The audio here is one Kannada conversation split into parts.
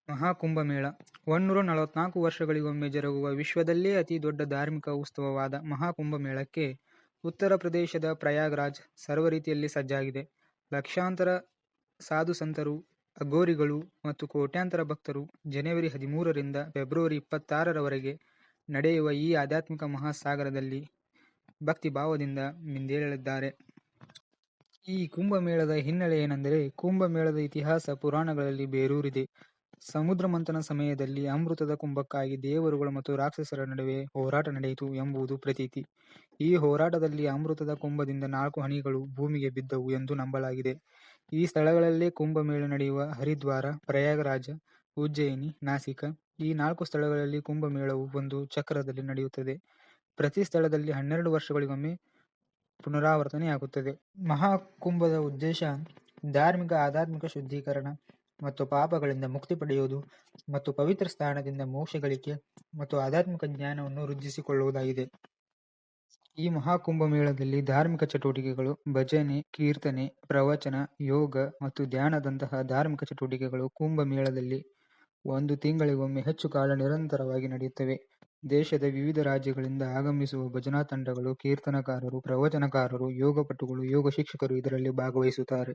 ಮಹಾಕುಂಭಮೇಳ 144 ವರ್ಷಗಳಿಗೊಮ್ಮೆ ಜರುಗುವ ವಿಶ್ವದಲ್ಲೇ ಅತಿ ದೊಡ್ಡ ಧಾರ್ಮಿಕ ಉತ್ಸವವಾದ ಮಹಾಕುಂಭಮೇಳಕ್ಕೆ ಉತ್ತರ ಪ್ರದೇಶದ ಪ್ರಯಾಗ್ರಾಜ್ ಸರ್ವರೀತಿಯಲ್ಲಿ ಸಜ್ಜಾಗಿದೆ. ಲಕ್ಷಾಂತರ ಸಾಧುಸಂತರು, ಅಘೋರಿಗಳು ಮತ್ತು ಕೋಟ್ಯಾಂತರ ಭಕ್ತರು ಜನವರಿ 13ರಿಂದ ಫೆಬ್ರವರಿ 26ರವರೆಗೆ ನಡೆಯುವ ಈ ಆಧ್ಯಾತ್ಮಿಕ ಮಹಾಸಾಗರದಲ್ಲಿ ಭಕ್ತಿಭಾವದಿಂದ ಮಿಂದೇಳಲಿದ್ದಾರೆ. ಈ ಕುಂಭಮೇಳದ ಹಿನ್ನೆಲೆ ಏನೆಂದರೆ, ಕುಂಭಮೇಳದ ಇತಿಹಾಸ ಪುರಾಣಗಳಲ್ಲಿ ಬೇರೂರಿದೆ. ಸಮುದ್ರ ಮಂಥನ ಸಮಯದಲ್ಲಿ ಅಮೃತದ ಕುಂಭಕ್ಕಾಗಿ ದೇವರುಗಳು ಮತ್ತು ರಾಕ್ಷಸರ ನಡುವೆ ಹೋರಾಟ ನಡೆಯಿತು ಎಂಬುದು ಪ್ರತೀತಿ. ಈ ಹೋರಾಟದಲ್ಲಿ ಅಮೃತದ ಕುಂಭದಿಂದ 4 ಹನಿಗಳು ಭೂಮಿಗೆ ಬಿದ್ದವು ಎಂದು ನಂಬಲಾಗಿದೆ. ಈ ಸ್ಥಳಗಳಲ್ಲೇ ಕುಂಭಮೇಳ ನಡೆಯುವ ಹರಿದ್ವಾರ, ಪ್ರಯಾಗರಾಜ, ಉಜ್ಜಯಿನಿ, ನಾಸಿಕ ಈ 4 ಸ್ಥಳಗಳಲ್ಲಿ ಕುಂಭಮೇಳವು ಒಂದು ಚಕ್ರದಲ್ಲಿ ನಡೆಯುತ್ತದೆ. ಪ್ರತಿ ಸ್ಥಳದಲ್ಲಿ 12 ವರ್ಷಗಳಿಗೊಮ್ಮೆ ಪುನರಾವರ್ತನೆಯಾಗುತ್ತದೆ. ಮಹಾಕುಂಭದ ಉದ್ದೇಶ ಧಾರ್ಮಿಕ ಆಧ್ಯಾತ್ಮಿಕ ಶುದ್ಧೀಕರಣ ಮತ್ತು ಪಾಪಗಳಿಂದ ಮುಕ್ತಿ ಪಡೆಯುವುದು ಮತ್ತು ಪವಿತ್ರ ಸ್ಥಾನದಿಂದ ಮೋಕ್ಷ ಗಳಿಕೆ ಮತ್ತು ಆಧ್ಯಾತ್ಮಿಕ ಜ್ಞಾನವನ್ನು ವೃದ್ಧಿಸಿಕೊಳ್ಳುವುದಾಗಿದೆ. ಈ ಮಹಾಕುಂಭಮೇಳದಲ್ಲಿ ಧಾರ್ಮಿಕ ಚಟುವಟಿಕೆಗಳು, ಭಜನೆ, ಕೀರ್ತನೆ, ಪ್ರವಚನ, ಯೋಗ ಮತ್ತು ಧ್ಯಾನದಂತಹ ಧಾರ್ಮಿಕ ಚಟುವಟಿಕೆಗಳು ಕುಂಭಮೇಳದಲ್ಲಿ 1 ತಿಂಗಳಿಗೊಮ್ಮೆ ಹೆಚ್ಚು ಕಾಲ ನಿರಂತರವಾಗಿ ನಡೆಯುತ್ತವೆ. ದೇಶದ ವಿವಿಧ ರಾಜ್ಯಗಳಿಂದ ಆಗಮಿಸುವ ಭಜನಾ ತಂಡಗಳು, ಕೀರ್ತನಕಾರರು, ಪ್ರವಚನಕಾರರು, ಯೋಗಪಟುಗಳು, ಯೋಗ ಶಿಕ್ಷಕರು ಇದರಲ್ಲಿ ಭಾಗವಹಿಸುತ್ತಾರೆ.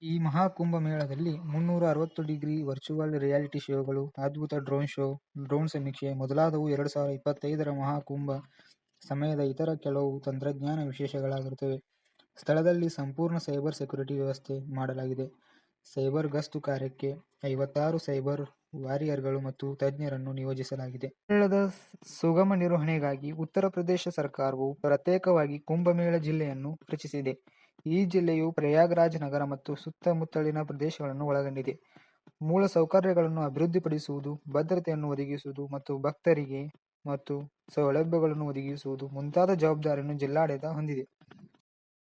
ಈ ಮಹಾಕುಂಭಮೇಳದಲ್ಲಿ 360 ಡಿಗ್ರಿ ವರ್ಚುವಲ್ ರಿಯಾಲಿಟಿ ಶೋಗಳು, ಅದ್ಭುತ ಡ್ರೋನ್ ಶೋ, ಡ್ರೋನ್ ಸಮೀಕ್ಷೆ ಮೊದಲಾದವು 2025ರ ಮಹಾಕುಂಭ ಸಮಯದ ಇತರ ಕೆಲವು ತಂತ್ರಜ್ಞಾನ ವಿಶೇಷಗಳಾಗಿರುತ್ತವೆ. ಸ್ಥಳದಲ್ಲಿ ಸಂಪೂರ್ಣ ಸೈಬರ್ ಸೆಕ್ಯುರಿಟಿ ವ್ಯವಸ್ಥೆ ಮಾಡಲಾಗಿದೆ. ಸೈಬರ್ ಗಸ್ತು ಕಾರ್ಯಕ್ಕೆ 56 ಸೈಬರ್ ವಾರಿಯರ್ಗಳು ಮತ್ತು ತಜ್ಞರನ್ನು ನಿಯೋಜಿಸಲಾಗಿದೆ. ಮೇಳದ ಸುಗಮ ನಿರ್ವಹಣೆಗಾಗಿ ಉತ್ತರ ಪ್ರದೇಶ ಸರ್ಕಾರವು ಪ್ರತ್ಯೇಕವಾಗಿ ಕುಂಭಮೇಳ ಜಿಲ್ಲೆಯನ್ನು ರಚಿಸಿದೆ. ಈ ಜಿಲ್ಲೆಯು ಪ್ರಯಾಗ್ರಾಜ್ ನಗರ ಮತ್ತು ಸುತ್ತಮುತ್ತಲಿನ ಪ್ರದೇಶಗಳನ್ನು ಒಳಗೊಂಡಿದೆ. ಮೂಲ ಸೌಕರ್ಯಗಳನ್ನು ಅಭಿವೃದ್ಧಿಪಡಿಸುವುದು, ಭದ್ರತೆಯನ್ನು ಒದಗಿಸುವುದು ಮತ್ತು ಭಕ್ತರಿಗೆ ಮತ್ತು ಸೌಲಭ್ಯಗಳನ್ನು ಒದಗಿಸುವುದು ಮುಂತಾದ ಜವಾಬ್ದಾರಿಯನ್ನು ಜಿಲ್ಲಾಡಳಿತ ಹೊಂದಿದೆ.